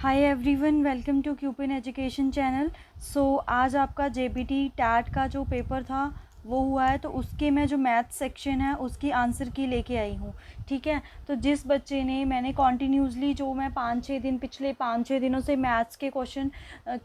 Hi everyone, welcome to Qupin education channel. So आज आपका JBT TET का जो पेपर था वो हुआ है, तो उसके मैं जो मैथ सेक्शन है उसकी आंसर की लेके आई हूँ। ठीक है, तो जिस बच्चे ने मैंने कॉन्टीन्यूसली जो मैं पिछले 5-6 दिनों से मैथ्स के क्वेश्चन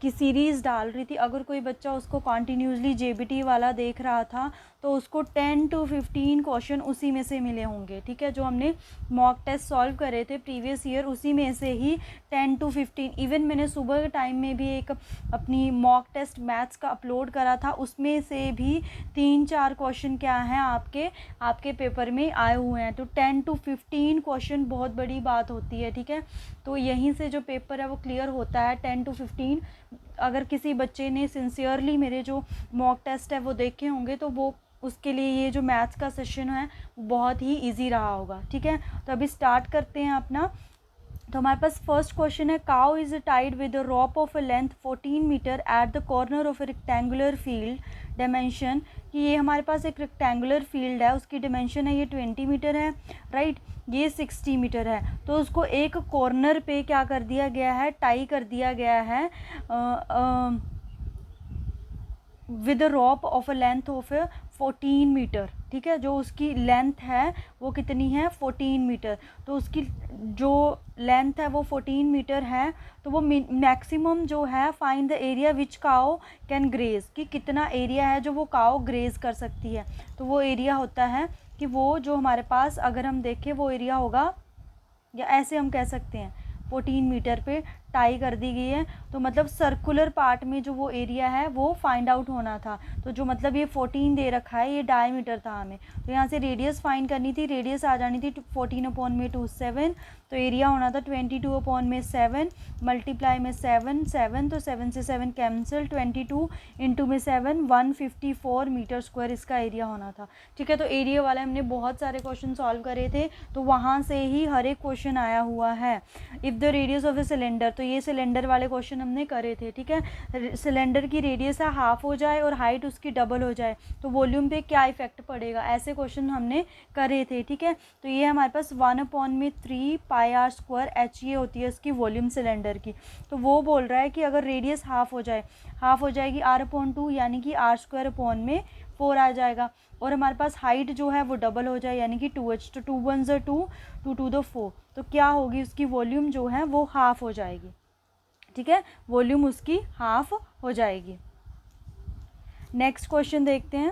की सीरीज़ डाल रही थी, अगर कोई बच्चा उसको कॉन्टीन्यूसली जेबीटी वाला देख रहा था तो उसको 10 to 15 क्वेश्चन उसी में से मिले होंगे। ठीक है, जो हमने मॉक टेस्ट सॉल्व करे थे प्रीवियस ईयर उसी में से ही 10 to 15। इवन मैंने सुबह के टाइम में भी एक अपनी मॉक टेस्ट मैथ्स का अपलोड करा था, उसमें से भी 3-4 क्वेश्चन क्या हैं आपके पेपर में आए हुए हैं। तो 10 to 15 क्वेश्चन बहुत बड़ी बात होती है। ठीक है, तो यहीं से जो पेपर है वो क्लियर होता है 10 to 15। अगर किसी बच्चे ने सिंसियरली मेरे जो मॉक टेस्ट है वो देखे होंगे तो वो उसके लिए ये जो मैथ्स का सेशन है बहुत ही इजी रहा होगा। ठीक है, तो अभी स्टार्ट करते हैं अपना। तो हमारे पास फर्स्ट क्वेश्चन है, cow is tied with a rope of a length 14 metre at the corner of a rectangular field dimension. कि ये हमारे पास एक रेक्टेंगुलर फील्ड है, उसकी डिमेंशन है ये 20 मीटर है, राइट, ये 60 मीटर है। तो उसको एक कॉर्नर पे क्या कर दिया गया है, टाई कर दिया गया है with rope of a length of 14 metre. ठीक है, जो उसकी लेंथ है वो कितनी है, 14 मीटर। तो उसकी जो लेंथ है वो 14 मीटर है। तो वो मैक्सिमम जो है, find the area which cow can graze, कि कितना एरिया है जो वो काओ ग्रेज कर सकती है। तो वो एरिया होता है कि वो जो हमारे पास, अगर हम देखें वो एरिया होगा, या ऐसे हम कह सकते हैं 14 मीटर पे टाई कर दी गई है, तो मतलब सर्कुलर पार्ट में जो वो एरिया है वो फाइंड आउट होना था। तो जो मतलब ये 14 दे रखा है, ये डायमीटर था हमें, तो यहाँ से रेडियस फाइंड करनी थी। रेडियस आ जानी थी 14/27, तो एरिया होना था 22/7 मल्टीप्लाई में 7 तो 7 से 7 कैंसिल, 22 इंटू में 7 154 मीटर स्क्वायर इसका एरिया होना था। ठीक है, तो एरिया वाले हमने बहुत सारे क्वेश्चन सॉल्व करे थे, तो वहाँ से ही हर एक क्वेश्चन आया हुआ है। If the radius of a cylinder, तो ये सिलेंडर वाले क्वेश्चन हमने करे थे। ठीक है, सिलेंडर की रेडियस है हाफ हो जाए और हाइट उसकी डबल हो जाए तो वॉल्यूम पे क्या इफेक्ट पड़ेगा, ऐसे क्वेश्चन हमने करे थे। ठीक है, तो ये हमारे पास 1/3 पाई आर स्क्वायर एच ये होती है इसकी वॉल्यूम सिलेंडर की। तो वो बोल रहा है कि अगर रेडियस हाफ हो जाएगी r/2, यानी कि r²/4 आ जाएगा, और हमारे पास हाइट जो है वो डबल हो जाए यानी कि 2h, तो 2 1 2, 2 2 4, तो क्या होगी उसकी वॉल्यूम जो है वो हाफ हो जाएगी। ठीक है, वॉल्यूम उसकी हाफ हो जाएगी। नेक्स्ट क्वेश्चन देखते हैं।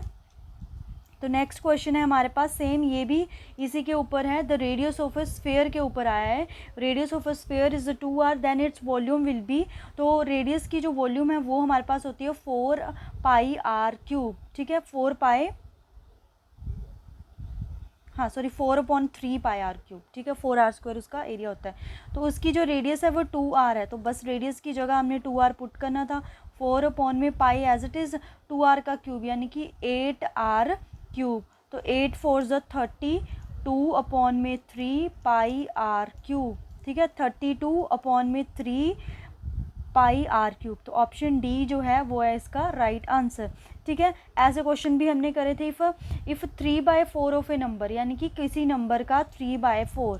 तो नेक्स्ट क्वेश्चन है हमारे पास सेम, ये भी इसी के ऊपर है। The radius of a sphere के ऊपर आया है। Radius of a sphere is 2r, then its volume will be. तो रेडियस की जो वॉल्यूम है वो हमारे पास होती है 4πr³। ठीक है, 4/3 पाई r³। ठीक है, 4r² उसका एरिया होता है। तो उसकी जो रेडियस है वो 2r है, तो बस रेडियस की जगह हमने 2r पुट करना था। 4/पाई एज इट इज़ 2r का क्यूब यानी कि 8r³। तो 8 4 30, 2/3 पाई r³। ठीक है, 32/3 पाई r³। तो ऑप्शन डी जो है वो है इसका राइट आंसर। ठीक है, ऐसे क्वेश्चन भी हमने करे थे। इफ़ 3/4 ऑफ ए नंबर, यानी कि किसी नंबर का 3/4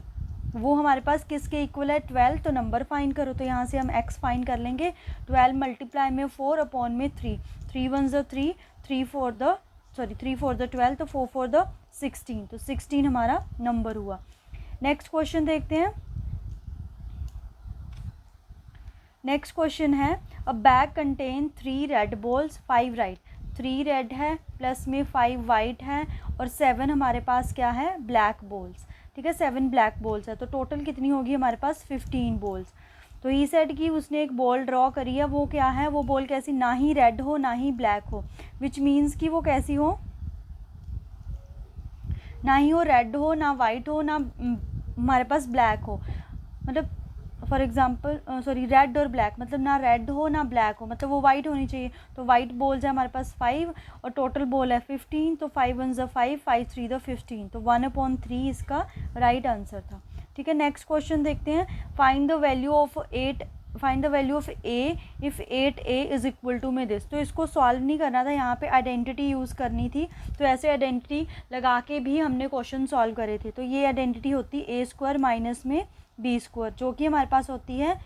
वो हमारे पास किसके इक्वल है, 12। तो नंबर फाइंड करो, तो यहाँ से हम x फाइंड कर लेंगे। 12 मल्टीप्लाई में 4/3, 3 1 3, 3 4 12, तो 4 4 16, तो 16 हमारा नंबर हुआ। नेक्स्ट क्वेश्चन देखते हैं। नेक्स्ट क्वेश्चन है, अ bag contain 3 red balls 5 right. 3 red है प्लस में 5 वाइट है और 7 हमारे पास क्या है, ब्लैक बॉल्स। ठीक है, 7 ब्लैक बॉल्स है, तो टोटल कितनी होगी हमारे पास, 15 बॉल्स। तो ही सेड कि उसने एक बॉल ड्रॉ करी है, वो क्या है, वो बॉल कैसी, ना ही रेड हो ना ही ब्लैक हो, विच मीन्स कि वो कैसी हो, ना ही हो रेड हो ना वाइट हो ना हमारे पास ब्लैक हो। मतलब फॉर एग्जाम्पल रेड और ब्लैक, मतलब ना रेड हो ना ब्लैक हो, मतलब वो वाइट होनी चाहिए। तो वाइट बॉल्स है हमारे पास 5 और टोटल बॉल है 15, तो 5 1 5, 5 3 15, तो 1/3 इसका राइट आंसर था। ठीक है, नेक्स्ट क्वेश्चन देखते हैं। Find the value of a if 8a is equal to में दिस। तो इसको सॉल्व नहीं करना था, यहाँ पे आइडेंटिटी यूज़ करनी थी। तो ऐसे आइडेंटिटी लगा के भी हमने क्वेश्चन सॉल्व करे थे। तो ये आइडेंटिटी होती a² माइनस में b², जो कि हमारे पास होती है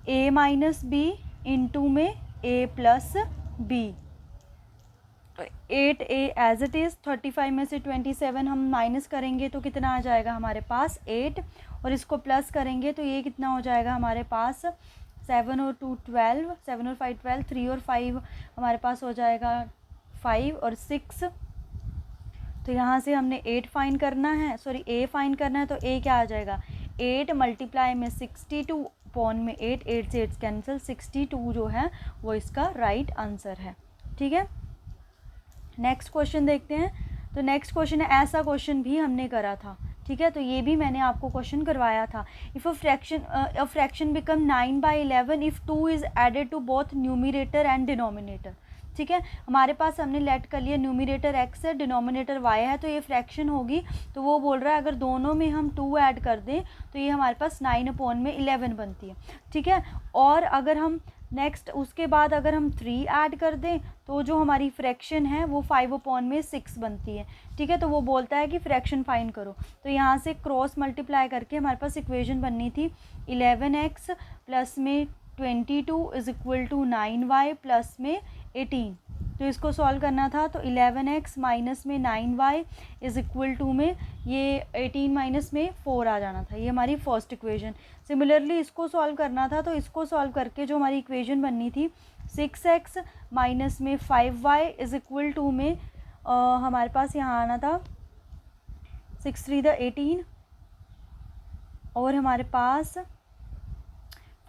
a माइनस बी इंटू में a plus b. 8a as it is, 35 में से 27 हम माइनस करेंगे तो कितना आ जाएगा हमारे पास 8, और इसको प्लस करेंगे तो ये कितना हो जाएगा हमारे पास 7 और 2 12, 7 और 5 12, 3 और 5 हमारे पास हो जाएगा 5 और 6। तो यहाँ से हमने 8 फाइन करना है, सॉरी a फाइन करना है, तो a क्या आ जाएगा 8 मल्टीप्लाई में 62 पॉन में 8, 8 से 8 कैंसिल, 62 जो है वो इसका राइट आंसर है। ठीक है, नेक्स्ट क्वेश्चन देखते हैं। तो नेक्स्ट क्वेश्चन है, ऐसा क्वेश्चन भी हमने करा था। ठीक है, तो ये भी मैंने आपको क्वेश्चन करवाया था। If a fraction become 9/11 if 2 is added to both numerator and denominator. ठीक है, हमारे पास हमने लेट कर लिया न्यूमिरेटर x है, डिनोमिनेटर y है, तो ये फ्रैक्शन होगी। तो वो बोल रहा है अगर दोनों में हम 2 ऐड कर दें तो ये हमारे पास 9/11 बनती है। ठीक है, और अगर हम नेक्स्ट उसके बाद अगर हम 3 ऐड कर दें तो जो हमारी फ्रैक्शन है वो 5/6 बनती है। ठीक है, तो वो बोलता है कि फ्रैक्शन फाइंड करो। तो यहाँ से क्रॉस मल्टीप्लाई करके हमारे पास इक्वेशन बननी थी 11x प्लस में 22 is equal to 9y plus में 18। तो इसको सॉल्व करना था, तो 11x माइनस में 9y इज़ इक्वल टू में ये 18 माइनस में 4 आ जाना था। ये हमारी फर्स्ट इक्वेशन। सिमिलरली इसको सॉल्व करना था, तो इसको सॉल्व करके जो हमारी इक्वेशन बननी थी 6x माइनस में 5y इज़ इक्वल टू में हमारे पास यहाँ आना था 6 3 द 18 और हमारे पास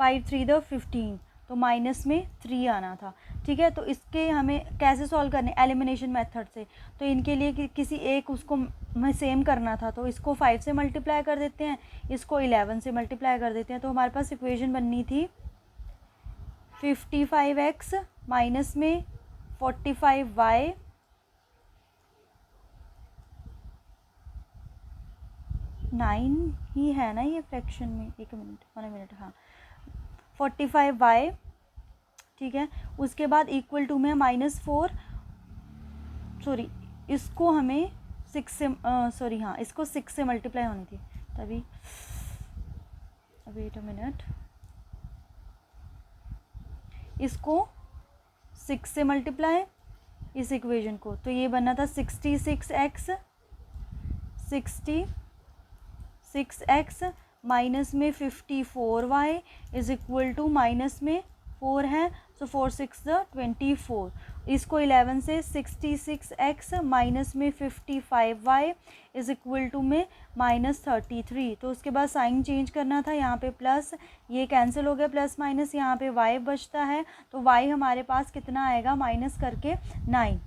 5 3 द 15, तो माइनस में 3 आना था। ठीक है, तो इसके हमें कैसे सॉल्व करने, एलिमिनेशन मेथड से। तो इनके लिए किसी एक उसको हमें सेम करना था, तो इसको 5 से मल्टीप्लाई कर देते हैं, इसको 11 से मल्टीप्लाई कर देते हैं। तो हमारे पास इक्वेशन बननी थी 55x माइनस में 45y 9 ही है ना ये फ्रैक्शन में, 1 मिनट, हाँ 45y। ठीक है, उसके बाद इक्वल टू में -4, सॉरी इसको हमें 6 से सॉरी हाँ इसको 6 से मल्टीप्लाई होनी थी, तभी वेट अ मिनट, इसको 6 से मल्टीप्लाई इस इक्वेशन को, तो ये बनना था 66x माइनस में 54y is equal to minus में 4 है, सो 4 6 24। इसको 11 से 66x माइनस में 55y इज इक्वल टू में -33। तो उसके बाद साइन चेंज करना था, यहाँ पे प्लस, ये कैंसिल हो गया प्लस माइनस, यहाँ पे y बचता है, तो y हमारे पास कितना आएगा माइनस करके 9।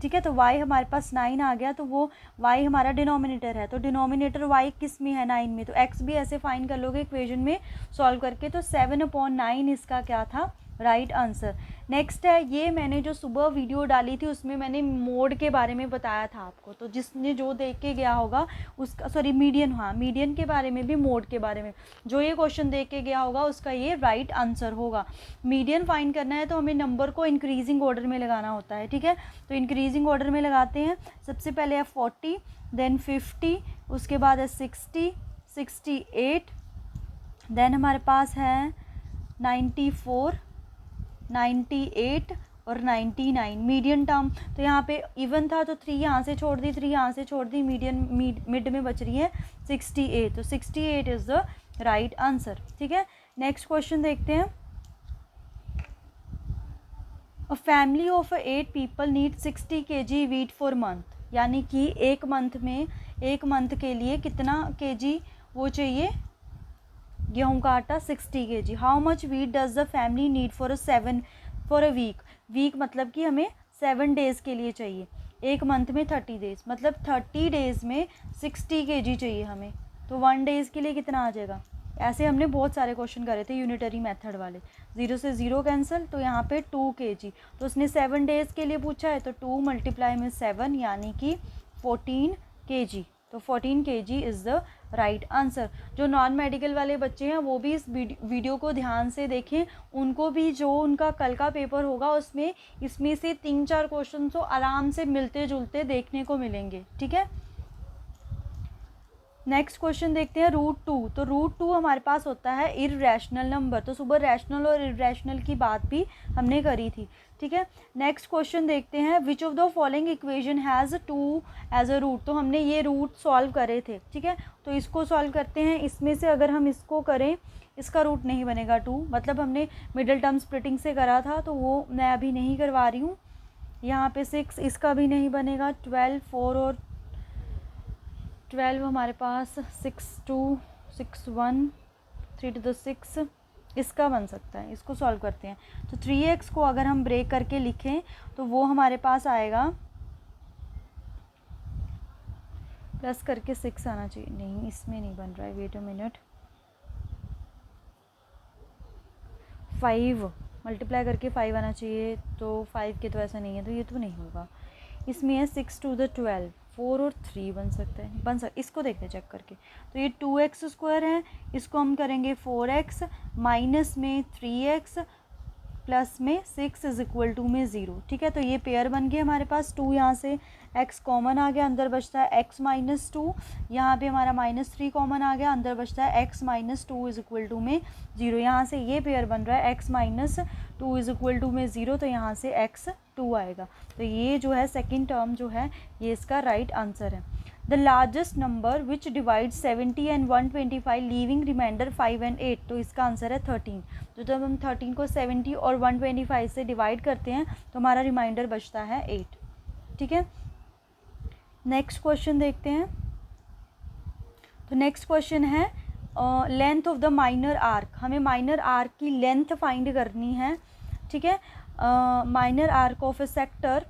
ठीक है, तो y हमारे पास 9 आ गया, तो वो y हमारा डिनोमिनेटर है, तो डिनोमिनेटर y किस में है 9 में, तो x भी ऐसे फाइंड कर लोगे इक्वेशन में सॉल्व करके। तो 7/9 इसका क्या था राइट आंसर। नेक्स्ट है, ये मैंने जो सुबह वीडियो डाली थी उसमें मैंने मोड के बारे में बताया था आपको, तो जिसने जो देख के गया होगा उसका, सॉरी मीडियन, हाँ मीडियन के बारे में भी, मोड के बारे में, जो ये क्वेश्चन देख के गया होगा उसका ये राइट आंसर होगा। मीडियन फाइंड करना है तो हमें नंबर को इंक्रीजिंग ऑर्डर में लगाना होता है। ठीक है, तो इंक्रीजिंग ऑर्डर में लगाते हैं। सबसे पहले है 40, देन 50, उसके बाद है 60, 68, देन हमारे पास है 94, 98 और 99 मीडियन टर्म। तो यहाँ पे इवन था तो 3 यहाँ से छोड़ दी, 3 यहाँ से छोड़ दी, मीडियन मिड में बच रही है 68, तो 68 इज़ द राइट आंसर। ठीक है, नेक्स्ट क्वेश्चन देखते हैं। A family of 8 people need 60 kg wheat for month, यानी कि एक मंथ के लिए कितना kg वो चाहिए गेहूं का आटा, 60 kg। How much wheat does the family need for a week मतलब कि हमें 7 डेज़ के लिए चाहिए, एक मंथ में 30 डेज़, मतलब 30 डेज़ में 60 kg चाहिए हमें, तो 1 डेज़ के लिए कितना आ जाएगा। ऐसे हमने बहुत सारे क्वेश्चन करे थे यूनिटरी मेथड वाले, 0 से 0 कैंसिल, तो यहाँ पे 2 kg, तो उसने 7 डेज़ के लिए पूछा है, तो 2 मल्टीप्लाई में 7 यानी कि 14 kg, तो 14 kg is the right answer. जो नॉन मेडिकल वाले बच्चे हैं वो भी इस वीडियो को ध्यान से देखें, उनको भी जो उनका कल का पेपर होगा उसमें इसमें से 3-4 क्वेश्चन तो आराम से मिलते जुलते देखने को मिलेंगे। ठीक है, नेक्स्ट क्वेश्चन देखते हैं √2। तो √2 हमारे पास होता है इर्रेशनल नंबर। तो सुबह रैशनल और इर्रेशनल की बात भी हमने करी थी, ठीक है। नेक्स्ट क्वेश्चन देखते हैं which of the following equation has 2 as a root. तो हमने ये रूट सॉल्व करे थे, ठीक है। तो इसको सॉल्व करते हैं। इसमें से अगर हम इसको करें, इसका रूट नहीं बनेगा 2, मतलब हमने मिडिल टर्म स्प्लिटिंग से करा था, तो वो मैं अभी नहीं करवा रही हूँ। यहाँ पे 6, इसका भी नहीं बनेगा। 12, 4 और 12 हमारे पास 6 2 6 1 3 to the 6 इसका बन सकता है। इसको सॉल्व करते हैं। तो 3x को अगर हम ब्रेक करके लिखें तो वो हमारे पास आएगा प्लस करके 6 आना चाहिए। नहीं, इसमें नहीं बन रहा है, वेट अ मिनट। 5 मल्टीप्लाई करके 5 आना चाहिए, तो 5 के तो ऐसा नहीं है, तो ये तो नहीं होगा। इसमें है 6 to the 12, 4 और 3 बन सकता है, इसको देखते हैं चेक करके। तो ये 2x² है, इसको हम करेंगे 4x माइनस में 3x प्लस में 6 इज इक्वल टू में 0, ठीक है। तो ये पेयर बन गया हमारे पास। 2 यहाँ से x कॉमन आ गया, अंदर बचता है x माइनस 2। यहाँ पे हमारा -3 कॉमन आ गया, अंदर बचता है x minus 2 is equal to में 0। यहाँ से ये पेयर बन रहा है x minus 2 is equal to में 0, तो यहाँ से x 2 आएगा। तो ये जो है सेकेंड टर्म जो है ये इसका राइट आंसर है। The largest number which divide 70 and 125 leaving reminder 5 and 8। तो इसका आंसर है 13। तो जब हम 13 को 70 और 125 से डिवाइड करते हैं तो हमारा रिमाइंडर बचता है 8, ठीक है। नेक्स्ट क्वेश्चन देखते हैं। तो नेक्स्ट क्वेश्चन है length of the minor arc. हमें माइनर आर्क की लेंथ फाइंड करनी है, ठीक है। Minor arc of A sector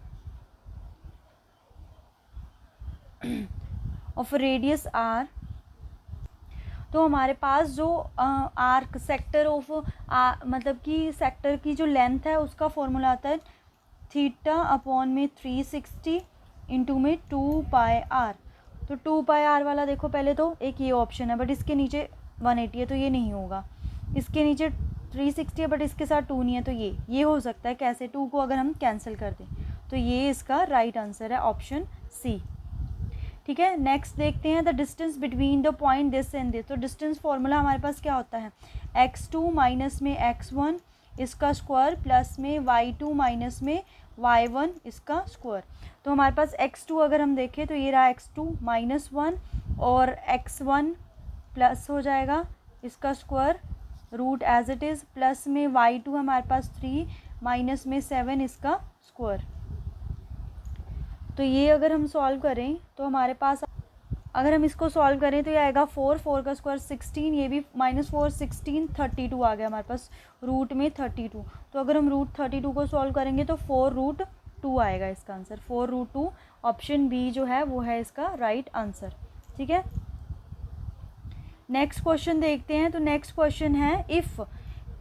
of radius r। तो हमारे पास जो आर्क सेक्टर ऑफ मतलब कि सेक्टर की जो लेंथ है उसका फॉर्मूला आता है θ/360 इंटू में 2πr। तो 2πr वाला देखो, पहले तो एक ये ऑप्शन है, बट इसके नीचे 180 है तो ये नहीं होगा। इसके नीचे 360 है बट इसके साथ 2 नहीं है, तो ये हो सकता है। कैसे? 2 को अगर हम कैंसिल कर दें, तो ये इसका राइट आंसर है, ऑप्शन सी, ठीक है। नेक्स्ट देखते हैं the distance between the point this and this. तो डिस्टेंस फार्मूला हमारे पास क्या होता है? x2 माइनस में x1 इसका स्क्वायर प्लस में y2 माइनस में y1 इसका स्क्वायर। तो हमारे पास x2 अगर हम देखें तो ये रहा x2 -1 और x1 प्लस हो जाएगा इसका square root as it is, plus में y2 हमारे पास 3 माइनस में 7 इसका स्क्वायर। तो ये अगर हम सॉल्व करें तो हमारे पास, अगर हम इसको सॉल्व करें तो ये आएगा 4 का स्क्वायर 16, ये भी -4 16 32 आ गया हमारे पास रूट में 32। तो अगर हम रूट 32 को सॉल्व करेंगे तो 4√2 आएगा इसका आंसर। 4√2 ऑप्शन बी जो है वो है इसका राइट आंसर, ठीक है। नेक्स्ट क्वेश्चन देखते हैं। तो नेक्स्ट क्वेश्चन है if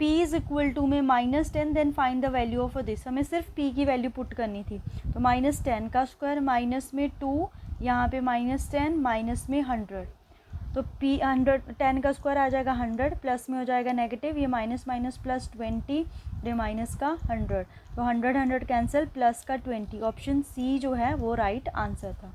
p is equal to में -10 then find the value of this. हमें सिर्फ p की वैल्यू पुट करनी थी। तो -10 का स्क्वायर माइनस में 2, यहाँ पे -10 माइनस में 100। तो p 10 का स्क्वायर आ जाएगा 100, प्लस में हो जाएगा नेगेटिव, ये माइनस माइनस प्लस 20, ये माइनस का 100। तो 100 कैंसिल, प्लस का 20, ऑप्शन सी जो है वो राइट आंसर था।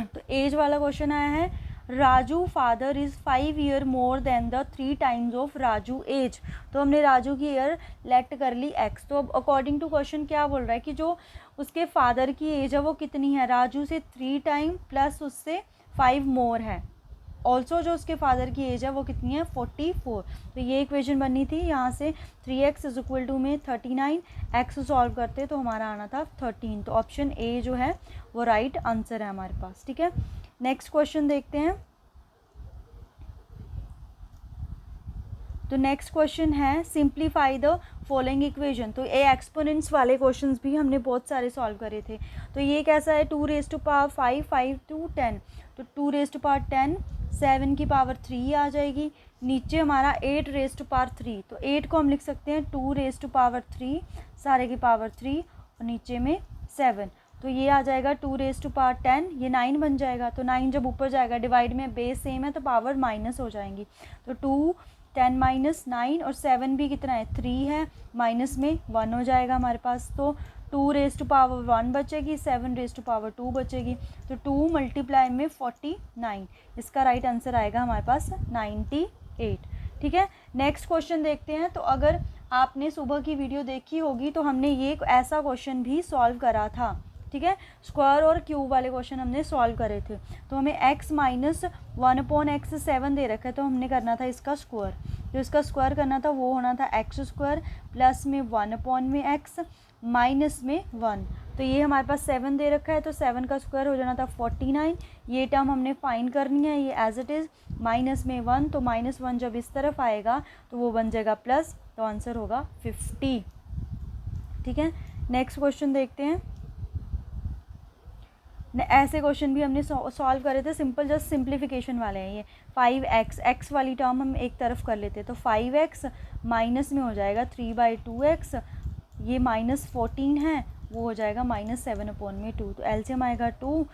तो एज वाला क्वेश्चन आया है Raju father is 5 year more than the 3 times of Raju age. तो हमने राजू की ईयर लेट कर ली x। तो अब अकॉर्डिंग टू क्वेश्चन क्या बोल रहा है कि जो उसके फादर की एज है वो कितनी है? राजू से 3 टाइम प्लस उससे 5 मोर है। ऑल्सो जो उसके फादर की एज है वो कितनी है? 44। तो ये इक्वेशन बननी थी। यहाँ से 3x इज इक्वल टू में 39, x सॉल्व करते तो हमारा आना था 13। तो ऑप्शन ए जो है वो राइट आंसर है हमारे पास, ठीक है। नेक्स्ट क्वेश्चन देखते हैं। तो नेक्स्ट क्वेश्चन है सिंप्लीफाई द फॉलोइंग इक्वेशन। तो ए एक्सपोनेंट्स वाले क्वेश्चंस भी हमने बहुत सारे सॉल्व करे थे। तो ये कैसा है? 2 raised to power 5, 5 to 10। तो 2 raised to power 10, 7 की पावर 3 आ जाएगी। नीचे हमारा 8 raised to power 3। तो 8 को हम लिख सकते हैं 2 raised to power 3, सारे की पावर 3 और नीचे में 7। तो ये आ जाएगा 2 raised to power 10, ये 9 बन जाएगा। तो 9 जब ऊपर जाएगा, डिवाइड में बेस सेम है तो पावर माइनस हो जाएंगी। तो 2 10 माइनस 9 और 7 भी कितना है? 3 है, माइनस में 1 हो जाएगा हमारे पास। तो 2 रेज़ टू पावर 1 बचेगी, 7 रेज़ टू पावर 2 बचेगी, तो 2 मल्टीप्लाई में 49, इसका राइट आंसर आएगा हमारे पास 98। ठीक है, नेक्स्ट क्वेश्चन देखते हैं। तो अगर आपने सुबह की वीडियो देखी होगी तो हमने ये ऐसा क्वेश्चन भी सॉल्व करा था। ठीक है, स्क्वायर और क्यूब वाले क्वेश्चन हमने सॉल्व करे थे। तो हमें x माइनस 1/x 7 दे रखा है, तो हमने करना था इसका स्क्वायर। जो इसका स्क्वायर करना था वो होना था x स्क्वायर प्लस में 1/x माइनस में 1। तो ये हमारे पास 7 दे रखा है, तो 7 का स्क्वायर हो जाना था 49। ये टर्म हमने फाइंड करनी है, ये एज इट इज़ माइनस में 1, तो -1 जब इस तरफ आएगा तो वो बन जाएगा प्लस, तो आंसर होगा 50। ठीक है, नेक्स्ट क्वेश्चन देखते हैं। ऐसे क्वेश्चन भी हमने सॉल्व करे थे, सिंपल जस्ट सिंप्लीफिकेशन वाले हैं ये। 5x, x वाली टर्म हम एक तरफ कर लेते हैं, तो 5x माइनस में हो जाएगा 3/2x, ये -14 है, वो हो जाएगा -7/2, तो एलसीएम आएगा 2।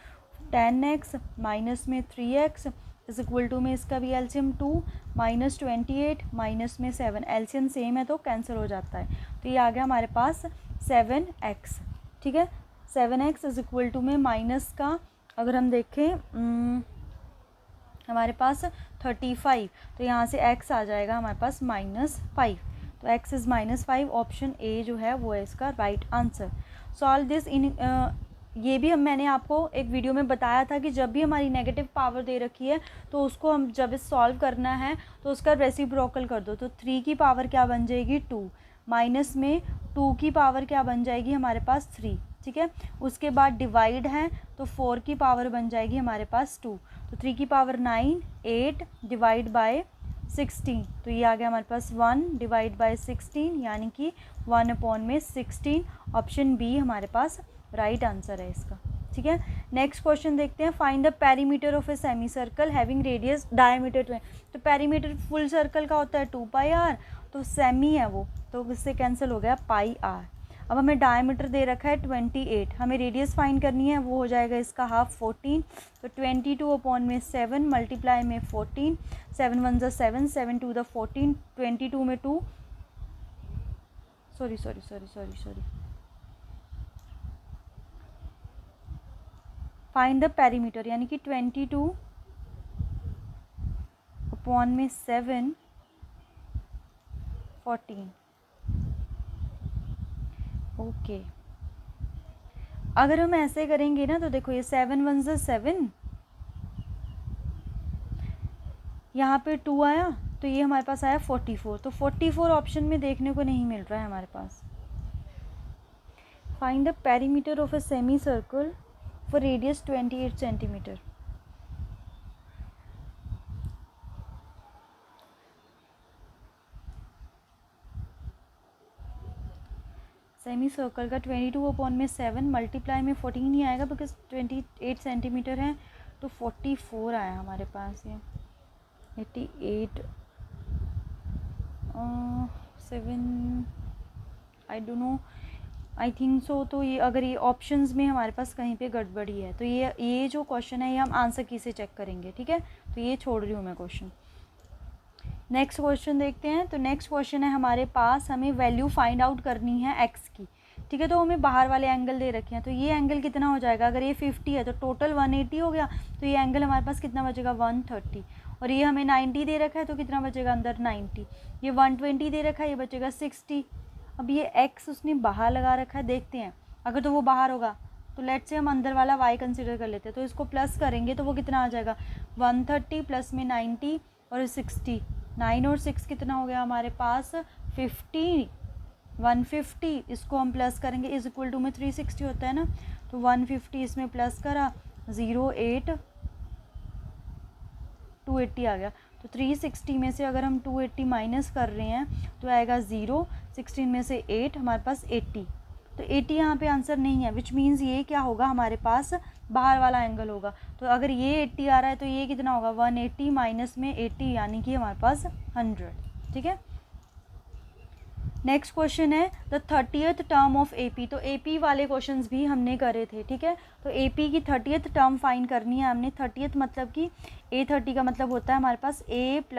10x माइनस में 3x इज इक्वल टू में इसका भी एलसीएम 2, -28 माइनस में 7, एलसीएम सेम है तो कैंसिल हो जाता है, तो ये आ गया हमारे पास 7x। ठीक है, 7x इज इक्वल टू में माइनस का अगर हम देखें हमारे पास 35, तो यहाँ से x आ जाएगा हमारे पास -5, तो x इज़ -5, ऑप्शन ए जो है वो है इसका right answer. Solve this in ये भी मैंने आपको एक वीडियो में बताया था कि जब भी हमारी नेगेटिव पावर दे रखी है तो उसको हम जब सॉल्व करना है तो उसका रेसिप्रोकल कर दो, तो 3 की पावर क्या बन जाएगी 2, माइनस में 2 की पावर क्या बन जाएगी हमारे पास 3। ठीक है, उसके बाद डिवाइड है तो 4 की पावर बन जाएगी हमारे पास 2, तो 3 की पावर 9, 8 डिवाइड बाय 16, तो ये आ गया हमारे पास 1 डिवाइड बाय 16, यानी कि 1/16। ऑप्शन बी हमारे पास राइट आंसर है इसका। ठीक है, नेक्स्ट क्वेश्चन देखते हैं। Find the perimeter of a semi circle having radius diameter. तो पेरीमीटर फुल सर्कल का होता है 2πr, तो सेमी है वो, तो इससे कैंसिल हो गया πr। अब हमें डायमीटर दे रखा है 28, हमें रेडियस फाइंड करनी है, वो हो जाएगा इसका हाफ 14, तो 22/7 मल्टीप्लाई में 14, 7 1 ज़ा 7, 7 2 ज़ा 14, 22 में 2 सॉरी फाइंड द पेरीमीटर, यानी कि 22/7 14। ओके, अगर हम ऐसे करेंगे ना तो देखो ये 7 1 ज़ा 7, यहाँ पे 2 आया तो ये हमारे पास आया 44, तो 44 ऑप्शन में देखने को नहीं मिल रहा है हमारे पास। Find the perimeter of a semi circle for radius 28 centimetre. Semi circle का 22/7 मल्टीप्लाई में 14 ही आएगा बिकॉज 28 सेंटीमीटर है, तो 44 आया हमारे पास। ये 88 7 I don't know, I think so. तो ये अगर ये ऑप्शंस में हमारे पास कहीं पे गड़बड़ी है तो ये जो क्वेश्चन है ये हम आंसर की से चेक करेंगे। ठीक है, तो ये छोड़ रही हूँ मैं क्वेश्चन। नेक्स्ट क्वेश्चन देखते हैं। तो नेक्स्ट क्वेश्चन है हमारे पास, हमें वैल्यू फाइंड आउट करनी है एक्स की। ठीक है, तो हमें बाहर वाले एंगल दे रखे हैं, तो ये एंगल कितना हो जाएगा, अगर ये 50 है तो टोटल 180 हो गया, तो ये एंगल हमारे पास कितना बचेगा 130, और ये हमें 90 दे रखा है तो कितना बचेगा अंदर 90, ये 120 दे रखा है, ये बचेगा 60। अब ये एक्स उसने बाहर लगा रखा है, देखते हैं अगर तो वो बाहर होगा तो लेट से हम अंदर वाला वाई कंसिडर कर लेते हैं, तो इसको प्लस करेंगे तो वो कितना आ जाएगा 130 प्लस में 90 और 60, 9 और 6 कितना हो गया हमारे पास 50, 150, इसको हम प्लस करेंगे इज इक्वल टू में 360 होता है ना, तो 150 इसमें प्लस करा 08 280 आ गया, तो 360 में से अगर हम 280 माइनस कर रहे हैं तो आएगा 0, 16 में से 8 हमारे पास 80, तो 80 यहाँ पे आंसर नहीं है, विच मीन्स ये क्या होगा हमारे पास बाहर वाला एंगल होगा। तो अगर ये 80 आ रहा है तो ये कितना होगा 180 माइनस में 80, यानी कि हमारे पास 100। ठीक है, नेक्स्ट क्वेश्चन है the 30th term of AP। तो AP वाले क्वेश्चंस भी हमने करे थे। ठीक है, तो AP की 30th टर्म फाइंड करनी है हमने। 30th मतलब कि A30 का मतलब होता है हमारे पास A +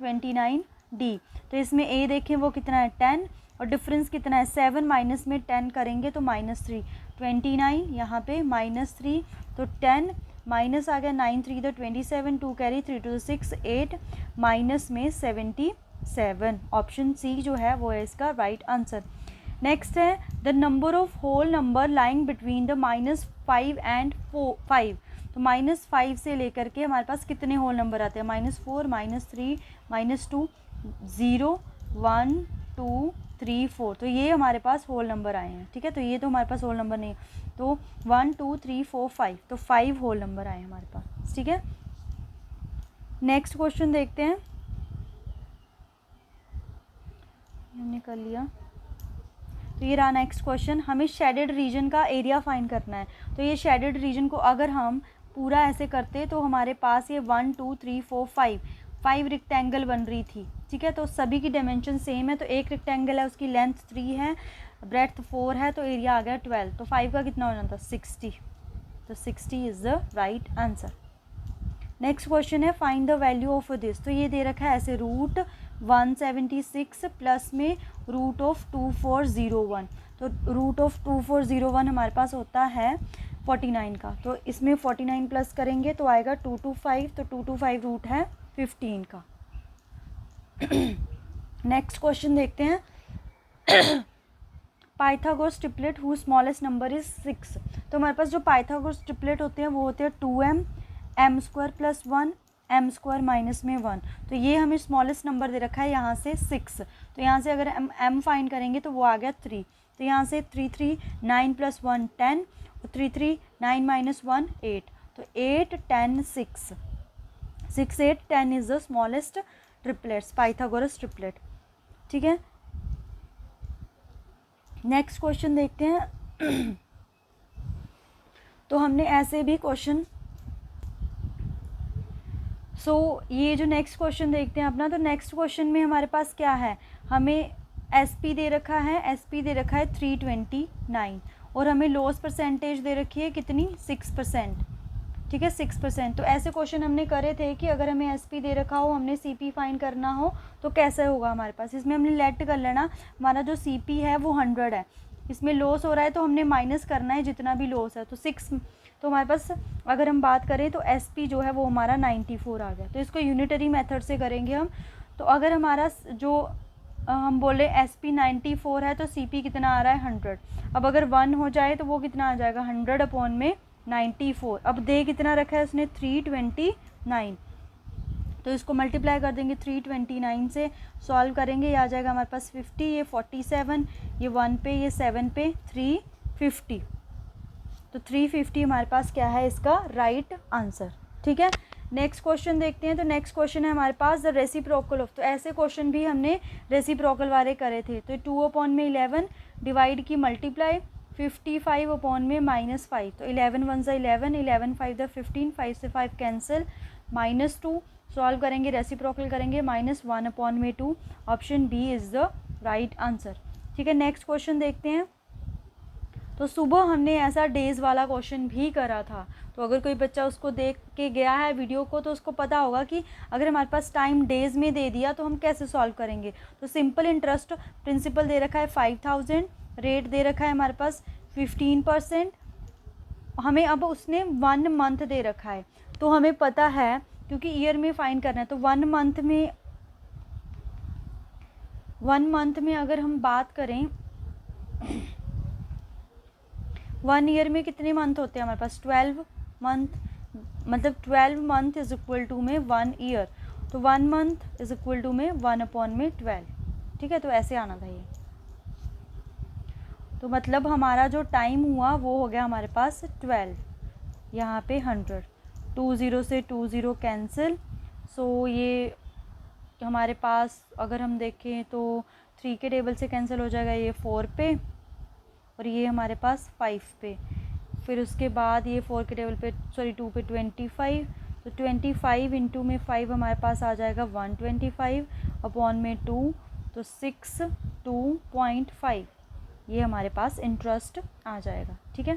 29D, तो इसमें A देखें वो कितना है 10, और डिफरेंस कितना है 7 माइनस में 10 करेंगे तो -3, 29 यहाँ पे -3 तो 10 माइनस आ गया 9 3 द 27, 2 कैरी 3 टू 6 8 माइनस में 77। ऑप्शन सी जो है वो है इसका राइट आंसर। नेक्स्ट है the number of whole number lying between the -5 and 5। तो -5 से लेकर के हमारे पास कितने होल नंबर आते हैं, -4 -3 -2 0 1 2 3 4। तो ये हमारे पास होल नंबर आए हैं, ठीक है। तो ये तो हमारे पास होल नंबर नहीं है, तो 1 2 3 4 5, तो 5 होल नंबर आए हमारे पास, ठीक है। नेक्स्ट क्वेश्चन देखते हैं, हमने कर लिया। तो ये रहा नेक्स्ट क्वेश्चन, हमें शेडेड रीजन का एरिया फाइंड करना है। तो ये शेडेड रीजन को अगर हम पूरा ऐसे करते तो हमारे पास ये 1 2 3 4 5 रेक्टेंगल बन रही थी, ठीक है। तो सभी की डायमेंशन सेम है, तो एक रेक्टेंगल है उसकी लेंथ 3 है, ब्रेड्थ 4 है, तो एरिया आ गया 12। तो 5 का कितना हो जाता है 60, तो 60 is the right answer. Next question है find the value of this. तो ये दे रखा है ऐसे रूट 176 प्लस में रूट ऑफ 2401। तो रूट ऑफ 2401 हमारे पास होता है 49 का, तो इसमें 49 प्लस करेंगे तो आएगा 225, तो 225 रूट है 15 का। नेक्स्ट क्वेश्चन देखते हैं Pythagoras triplet who smallest number is 6। तो हमारे पास जो पाइथागोरस ट्रिपलेट होते हैं वो होते हैं 2m m² + 1 m² माइनस में 1। तो ये हमें स्मॉलेस्ट नंबर दे रखा है यहाँ से 6, तो यहाँ से अगर हम m फाइंड करेंगे तो वो आ गया 3। तो यहाँ से 3 3 9 + 1 10, 3 3 9 - 1 8, तो 8 10 6 6 8 10 is the smallest triplets Pythagoras triplet, ठीक है। नेक्स्ट क्वेश्चन देखते हैं। तो हमने ऐसे भी क्वेश्चन ये जो नेक्स्ट क्वेश्चन देखते हैं अपना, तो नेक्स्ट क्वेश्चन में हमारे पास क्या है, हमें SP दे रखा है, SP दे रखा है 329 और हमें लॉस परसेंटेज दे रखी है कितनी 6%, ठीक है 6%। तो ऐसे क्वेश्चन हमने करे थे कि अगर हमें SP दे रखा हो, हमने CP फाइंड करना हो तो कैसे होगा हमारे पास। इसमें हमने लेट कर लेना, हमारा जो CP है वो 100 है, इसमें लॉस हो रहा है तो हमने माइनस करना है जितना भी लॉस है, तो 6। तो हमारे पास अगर हम बात करें तो SP जो है वो हमारा 94 आ गया। तो इसको यूनिटरी मेथड से करेंगे हम। तो अगर हमारा जो हम बोले SP 94 है तो CP कितना आ रहा है 100। अब अगर 1 हो जाए तो वो कितना आ जाएगा 100/94। अब दे कितना रखा है उसने 329, तो इसको मल्टीप्लाई कर देंगे 329 से, सॉल्व करेंगे, ये आ जाएगा हमारे पास 50, ये 47, ये 1 पे, ये 7 पे 350। तो 350 हमारे पास क्या है इसका राइट आंसर, ठीक है। नेक्स्ट क्वेश्चन देखते हैं। तो नेक्स्ट क्वेश्चन है हमारे पास द रेसिप्रोकल ऑफ। तो ऐसे क्वेश्चन भी हमने रेसिप्रोकल वाले करे थे। तो 2/11 डिवाइड की मल्टीप्लाई 55/-5, तो 11 1 ज़ा 11, 11 5 ज़ा 15, 5 से 5 कैंसिल, -2 सॉल्व करेंगे, रेसिप्रोकल करेंगे, -1/2। Option b is the right answer, ठीक है। नेक्स्ट क्वेश्चन देखते हैं। तो सुबह हमने ऐसा डेज़ वाला क्वेश्चन भी करा था, तो अगर कोई बच्चा उसको देख के गया है वीडियो को तो उसको पता होगा कि अगर हमारे पास टाइम डेज़ में दे दिया तो हम कैसे सॉल्व करेंगे। तो सिंपल इंटरेस्ट प्रिंसिपल दे रखा है 5000, रेट दे रखा है हमारे पास 15%, हमें अब उसने 1 मंथ दे रखा है, तो हमें पता है क्योंकि ईयर में फाइंड करना है, तो 1 मंथ में अगर हम बात करें 1 ईयर में कितने मंथ होते हैं हमारे पास 12 मंथ, मतलब 12 मंथ इज इक्वल टू में 1 ईयर, तो 1 मंथ इज इक्वल टू में 1/12, ठीक है। तो ऐसे आना था ये, तो मतलब हमारा जो टाइम हुआ वो हो गया हमारे पास 12, यहाँ पे 100, 20 से 20 कैंसिल, सो ये हमारे पास अगर हम देखें तो 3 के टेबल से कैंसिल हो जाएगा, ये 4 पे और ये हमारे पास 5 पे, फिर उसके बाद ये 4 के टेबल पे 2 पे 25, तो 25 इंटू में 5 हमारे पास आ जाएगा 125/2, तो 62.5 ये हमारे पास इंटरेस्ट आ जाएगा, ठीक है।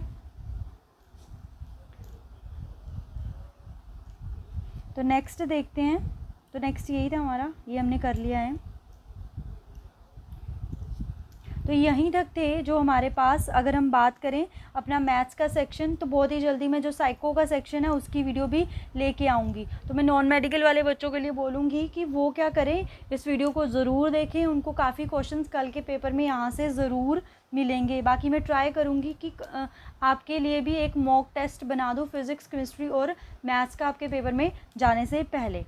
तो नेक्स्ट देखते हैं। तो नेक्स्ट यही था हमारा, ये हमने कर लिया है। तो यहीं तक थे जो हमारे पास। अगर हम बात करें अपना मैथ्स का सेक्शन, तो बहुत ही जल्दी मैं जो साइको का सेक्शन है उसकी वीडियो भी लेके आऊँगी। तो मैं नॉन मेडिकल वाले बच्चों के लिए बोलूँगी कि वो क्या करें, इस वीडियो को ज़रूर देखें, उनको काफ़ी क्वेश्चंस कल के पेपर में यहाँ से ज़रूर मिलेंगे। बाकी मैं ट्राई करूँगी कि आपके लिए भी एक मॉक टेस्ट बना दूँ फिज़िक्स, केमिस्ट्री और मैथ्स का आपके पेपर में जाने से पहले।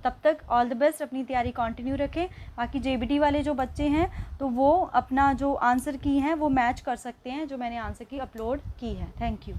तब तक ऑल द बेस्ट, अपनी तैयारी कंटिन्यू रखें। बाकी जेबीटी वाले जो बच्चे हैं तो वो अपना जो आंसर की हैं वो मैच कर सकते हैं जो मैंने आंसर की अपलोड की है। Thank you.